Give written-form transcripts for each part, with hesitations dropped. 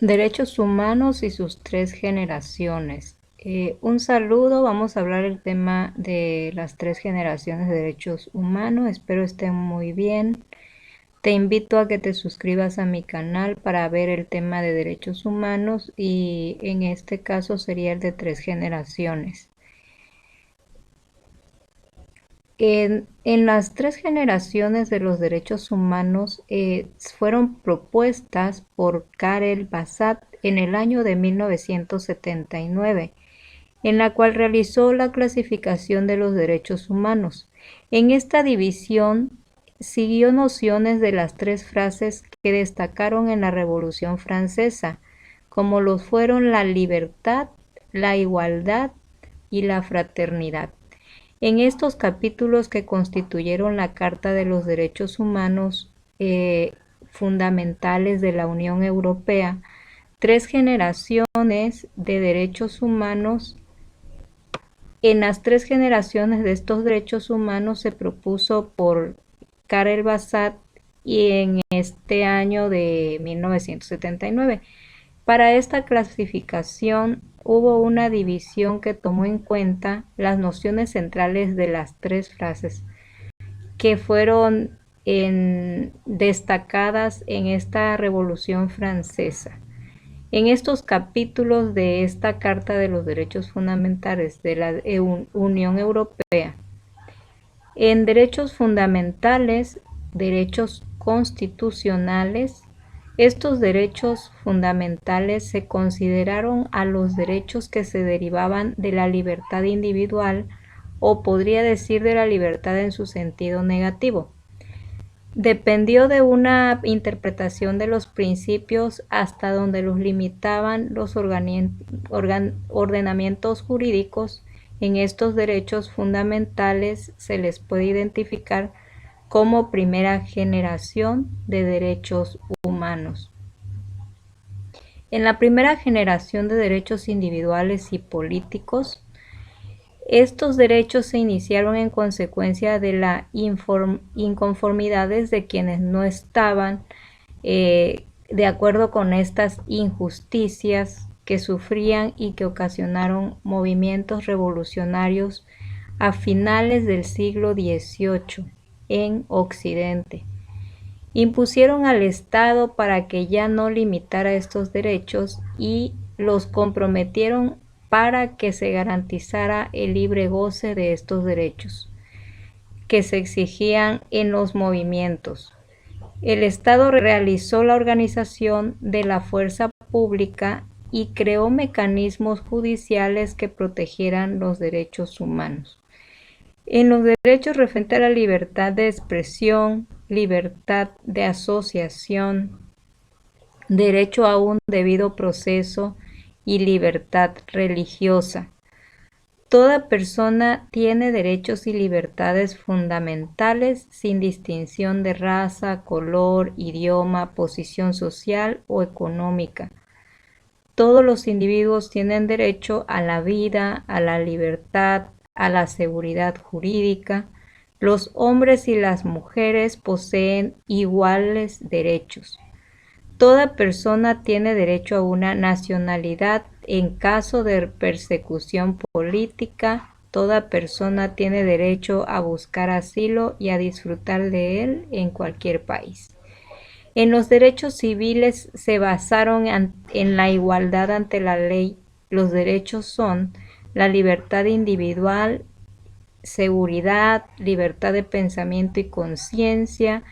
Derechos humanos y sus tres generaciones. Un saludo, vamos a hablar el tema de las tres generaciones de derechos humanos. Espero estén muy bien. Te invito a que te suscribas a mi canal para ver el tema de derechos humanos y en este caso sería el de tres generaciones. En las tres generaciones de los derechos humanos fueron propuestas por Karel Bassat en el año de 1979, en la cual realizó la clasificación de los derechos humanos. En esta división siguió nociones de las tres frases que destacaron en la Revolución Francesa, como los fueron la libertad, la igualdad y la fraternidad. En estos capítulos que constituyeron la Carta de los Derechos Humanos fundamentales de la Unión Europea, tres generaciones de derechos humanos. En las tres generaciones de estos derechos humanos se propuso por Karel Bassat y en este año de 1979. Para esta clasificación hubo una división que tomó en cuenta las nociones centrales de las tres frases que fueron destacadas en esta Revolución Francesa. En estos capítulos de esta Carta de los Derechos Fundamentales de la Unión Europea, en derechos fundamentales, derechos constitucionales, estos derechos fundamentales se consideraron a los derechos que se derivaban de la libertad individual o podría decir de la libertad en su sentido negativo. Dependió de una interpretación de los principios hasta donde los limitaban los ordenamientos jurídicos. En estos derechos fundamentales se les puede identificar como primera generación de derechos humanos. En la primera generación de derechos individuales y políticos, estos derechos se iniciaron en consecuencia de las inconformidades de quienes no estaban de acuerdo con estas injusticias que sufrían y que ocasionaron movimientos revolucionarios a finales del siglo XVIII en Occidente. Impusieron al Estado para que ya no limitara estos derechos y los comprometieron para que se garantizara el libre goce de estos derechos que se exigían en los movimientos. El Estado realizó la organización de la fuerza pública y creó mecanismos judiciales que protegieran los derechos humanos. En los derechos referentes a la libertad de expresión, libertad de asociación, derecho a un debido proceso y libertad religiosa. Toda persona tiene derechos y libertades fundamentales sin distinción de raza, color, idioma, posición social o económica. Todos los individuos tienen derecho a la vida, a la libertad, a la seguridad jurídica. Los hombres y las mujeres poseen iguales derechos. Toda persona tiene derecho a una nacionalidad en caso de persecución política. Toda persona tiene derecho a buscar asilo y a disfrutar de él en cualquier país. En los derechos civiles se basaron en la igualdad ante la ley. Los derechos son la libertad individual, seguridad, libertad de pensamiento y conciencia,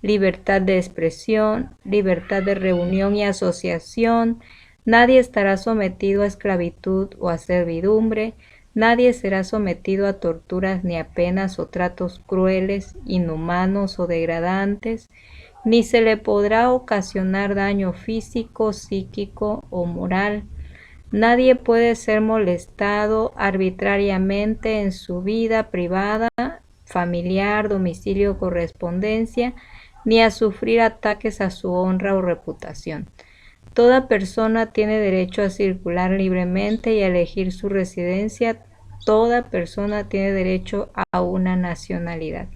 libertad de expresión, libertad de reunión y asociación. Nadie estará sometido a esclavitud o a servidumbre. Nadie será sometido a torturas ni a penas o tratos crueles, inhumanos o degradantes, ni se le podrá ocasionar daño físico, psíquico o moral. Nadie puede ser molestado arbitrariamente en su vida privada, familiar, domicilio o correspondencia, ni a sufrir ataques a su honra o reputación. Toda persona tiene derecho a circular libremente y a elegir su residencia. Toda persona tiene derecho a una nacionalidad.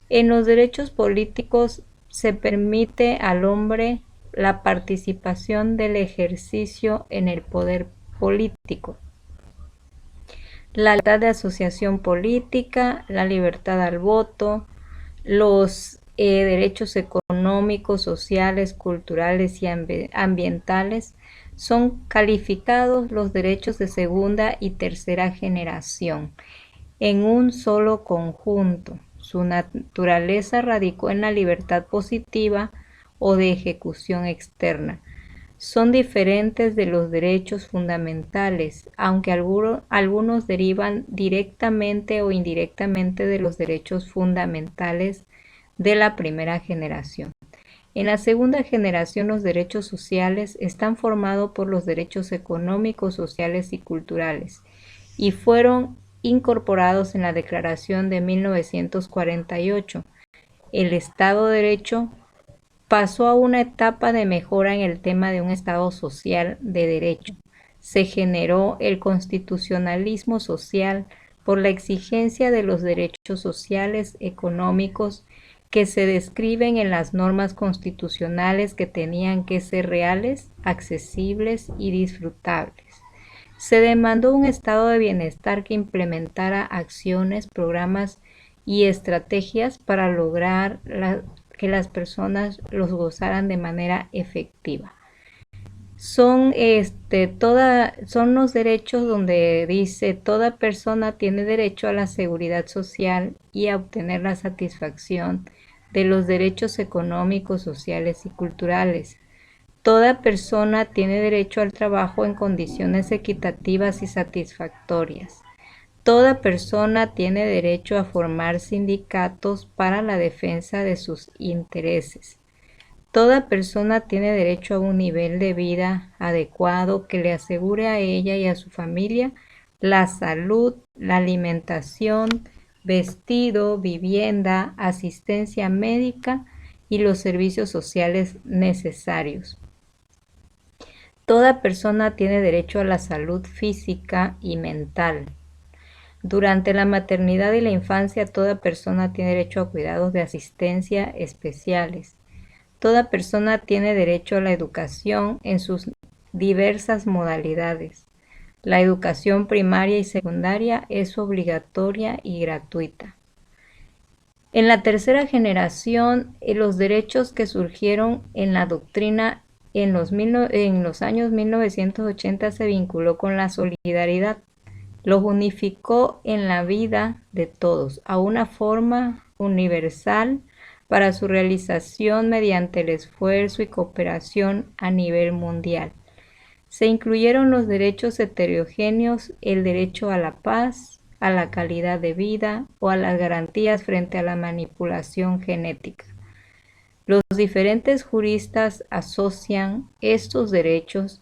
En los derechos políticos se permite al hombre la participación del ejercicio en el poder político, la libertad de asociación política, la libertad al voto, los derechos económicos, sociales, culturales y ambientales. Son calificados los derechos de segunda y tercera generación en un solo conjunto. Su naturaleza radicó en la libertad positiva o de ejecución externa. Son diferentes de los derechos fundamentales, aunque algunos derivan directamente o indirectamente de los derechos fundamentales de la primera generación. En la segunda generación, los derechos sociales están formados por los derechos económicos, sociales y culturales, y fueron incorporados en la Declaración de 1948. El Estado de Derecho pasó a una etapa de mejora en el tema de un Estado social de derecho. Se generó el constitucionalismo social por la exigencia de los derechos sociales, económicos, que se describen en las normas constitucionales que tenían que ser reales, accesibles y disfrutables. Se demandó un estado de bienestar que implementara acciones, programas y estrategias para lograr que las personas los gozaran de manera efectiva. Son los derechos donde dice toda persona tiene derecho a la seguridad social y a obtener la satisfacción de los derechos económicos, sociales y culturales. Toda persona tiene derecho al trabajo en condiciones equitativas y satisfactorias. Toda persona tiene derecho a formar sindicatos para la defensa de sus intereses. Toda persona tiene derecho a un nivel de vida adecuado que le asegure a ella y a su familia la salud, la alimentación, vestido, vivienda, asistencia médica y los servicios sociales necesarios. Toda persona tiene derecho a la salud física y mental. Durante la maternidad y la infancia, toda persona tiene derecho a cuidados de asistencia especiales. Toda persona tiene derecho a la educación en sus diversas modalidades. La educación primaria y secundaria es obligatoria y gratuita. En la tercera generación, los derechos que surgieron en la doctrina en los años 1980 se vinculó con la solidaridad. Los unificó en la vida de todos a una forma universal para su realización mediante el esfuerzo y cooperación a nivel mundial. Se incluyeron los derechos heterogéneos, el derecho a la paz, a la calidad de vida o a las garantías frente a la manipulación genética. Los diferentes juristas asocian estos derechos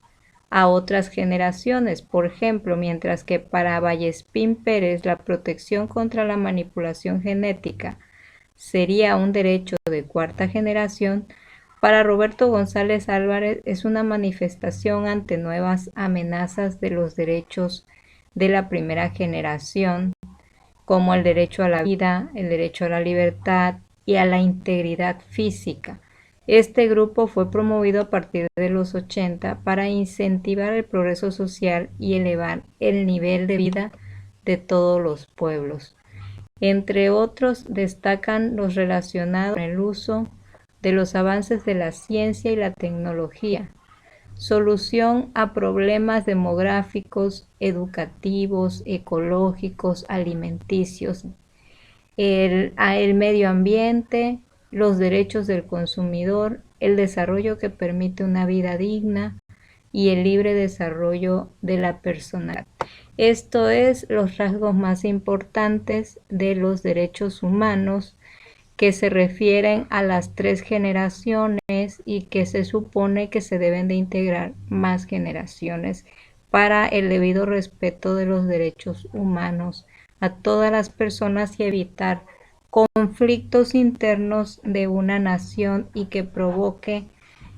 a otras generaciones. Por ejemplo, mientras que para Vallespín Pérez la protección contra la manipulación genética sería un derecho de cuarta generación, para Roberto González Álvarez es una manifestación ante nuevas amenazas de los derechos de la primera generación, como el derecho a la vida, el derecho a la libertad y a la integridad física. Este grupo fue promovido a partir de los 80 para incentivar el progreso social y elevar el nivel de vida de todos los pueblos. Entre otros, destacan los relacionados con el uso de los avances de la ciencia y la tecnología, solución a problemas demográficos, educativos, ecológicos, alimenticios, el medio ambiente, los derechos del consumidor, el desarrollo que permite una vida digna y el libre desarrollo de la personalidad. Esto es los rasgos más importantes de los derechos humanos que se refieren a las 3 generaciones y que se supone que se deben de integrar más generaciones para el debido respeto de los derechos humanos a todas las personas y evitar conflictos internos de una nación y que provoque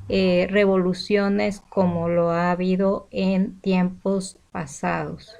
revoluciones como lo ha habido en tiempos pasados.